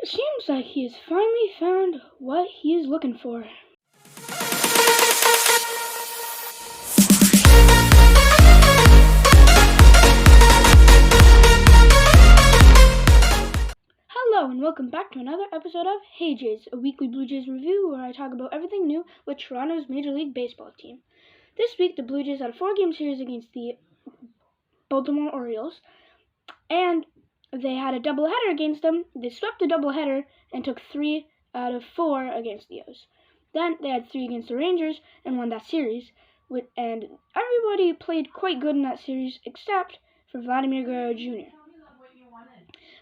Seems like he has finally found what he is looking for. Hello and welcome back to another episode of Hey Jays, a weekly Blue Jays review where I talk about everything new with Toronto's Major League Baseball team. This week the Blue Jays had a 4-game series against the Baltimore Orioles, and they had a doubleheader against them. They swept the doubleheader and took 3 out of 4 against the O's. Then they had 3 against the Rangers and won that series. And everybody played quite good in that series except for Vladimir Guerrero Jr.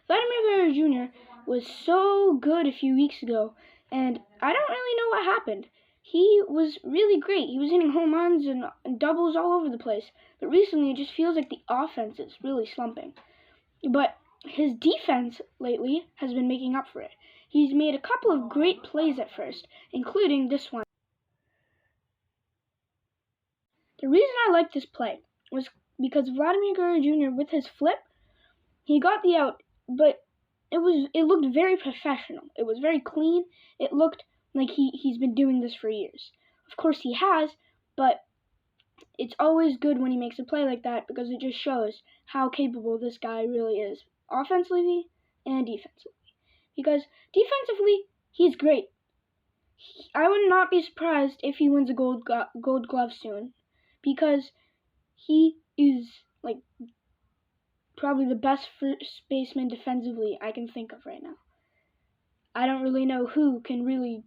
Vladimir Guerrero Jr. was so good a few weeks ago, and I don't really know what happened. He was really great. He was hitting home runs and doubles all over the place. But recently it just feels like the offense is really slumping. But his defense lately has been making up for it. He's made a couple of great plays at first, including this one. The reason I liked this play was because Vladimir Guerrero Jr. with his flip, he got the out, but it looked very professional. It was very clean. It looked like he's been doing this for years. Of course he has, but it's always good when he makes a play like that because it just shows how capable this guy really is, offensively and defensively. Because defensively, he's great. I would not be surprised if he wins a gold glove soon, because he is like probably the best first baseman defensively I can think of right now. I don't really know who can really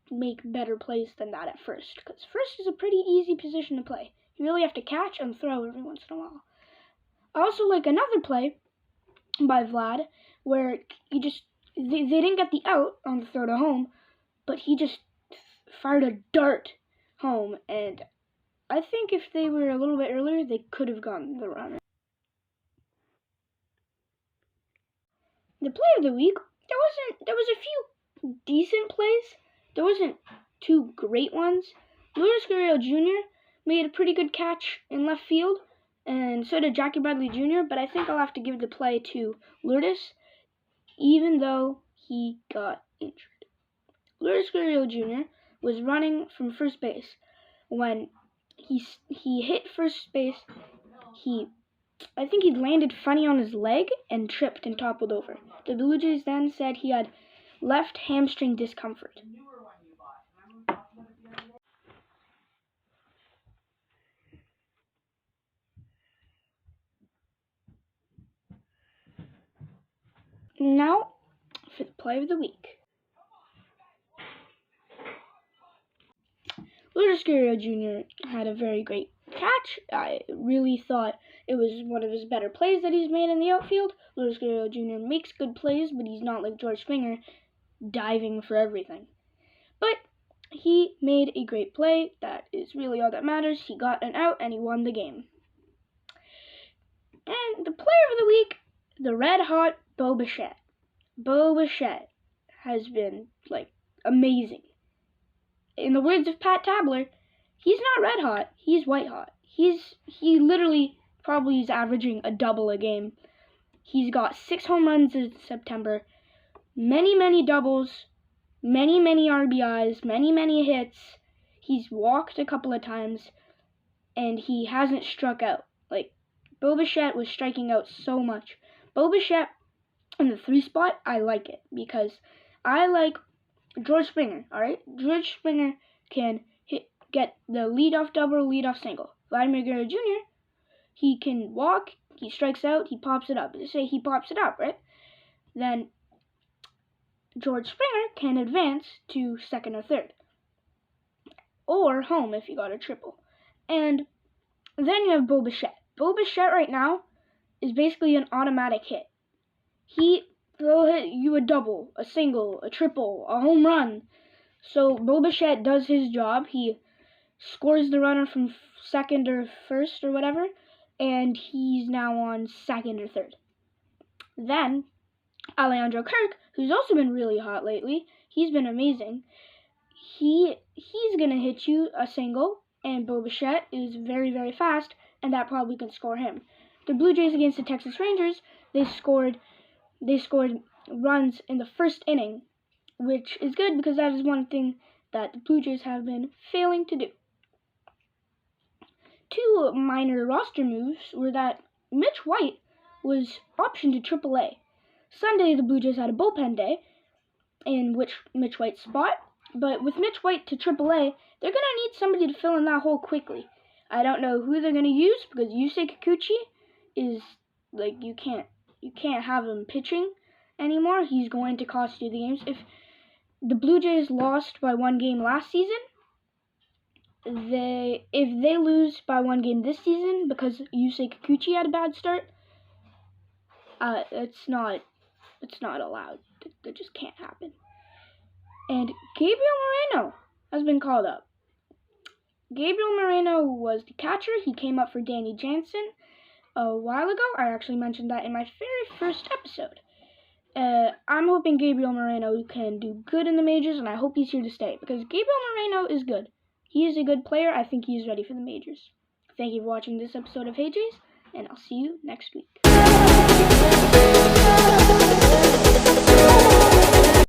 make better plays than that at first, because first is a pretty easy position to play. You really have to catch and throw every once in a while. I also like another play by Vlad where they didn't get the out on the throw to home, but he just fired a dart home, and I think if they were a little bit earlier, they could have gotten the runner. The play of the week, there was a few decent plays. There wasn't 2 great ones. Vladimir Guerrero Jr. made a pretty good catch in left field, and so did Jackie Bradley Jr., but I think I'll have to give the play to Lourdes, even though he got injured. Vladimir Guerrero Jr. was running from first base. When he hit first base, I think he landed funny on his leg and tripped and toppled over. The Blue Jays then said he had left hamstring discomfort. Now, for the play of the week. Lourdes Gurriel Jr. had a very great catch. I really thought it was one of his better plays that he's made in the outfield. Lourdes Gurriel Jr. makes good plays, but he's not like George Springer, diving for everything. But he made a great play. That is really all that matters. He got an out and he won the game. And the player of the week, the red-hot bichette. Bichette has been, amazing. In the words of Pat Tabler, he's not red-hot, he's white-hot. He literally probably is averaging a double a game. He's got 6 home runs in September, many doubles, many RBIs, many hits. He's walked a couple of times, and he hasn't struck out. Bichette was striking out so much. Bichette in the 3 spot, I like it because I like George Springer, alright? George Springer can get the leadoff double, leadoff single. Vladimir Guerrero Jr., he can walk, he strikes out, he pops it up. Say he pops it up, right? Then George Springer can advance to second or third. Or home if you got a triple. And then you have Bichette. Bichette right now is basically an automatic hit. He'll hit you a double, a single, a triple, a home run. So Bichette does his job. He scores the runner from second or first or whatever, and he's now on second or third. Then Alejandro Kirk, who's also been really hot lately, he's been amazing. He's gonna hit you a single, and Bichette is very fast, and that probably can score him. The Blue Jays against the Texas Rangers, they scored runs in the first inning, which is good because that is one thing that the Blue Jays have been failing to do. Two minor roster moves were that Mitch White was optioned to AAA. Sunday, the Blue Jays had a bullpen day in which Mitch White spot, but with Mitch White to AAA, they're going to need somebody to fill in that hole quickly. I don't know who they're going to use because Yusei Kikuchi is like you can't have him pitching anymore. He's going to cost you the games. If the Blue Jays lost by 1 game last season, if they lose by 1 game this season because Yusei Kikuchi had a bad start, it's not allowed. That just can't happen. And Gabriel Moreno has been called up. Gabriel Moreno was the catcher. He came up for Danny Jansen a while ago. I actually mentioned that in my very first episode. I'm hoping Gabriel Moreno can do good in the majors, and I hope he's here to stay because Gabriel Moreno is good. He is a good player. I think he is ready for the majors. Thank you for watching this episode of Hey Jays, and I'll see you next week.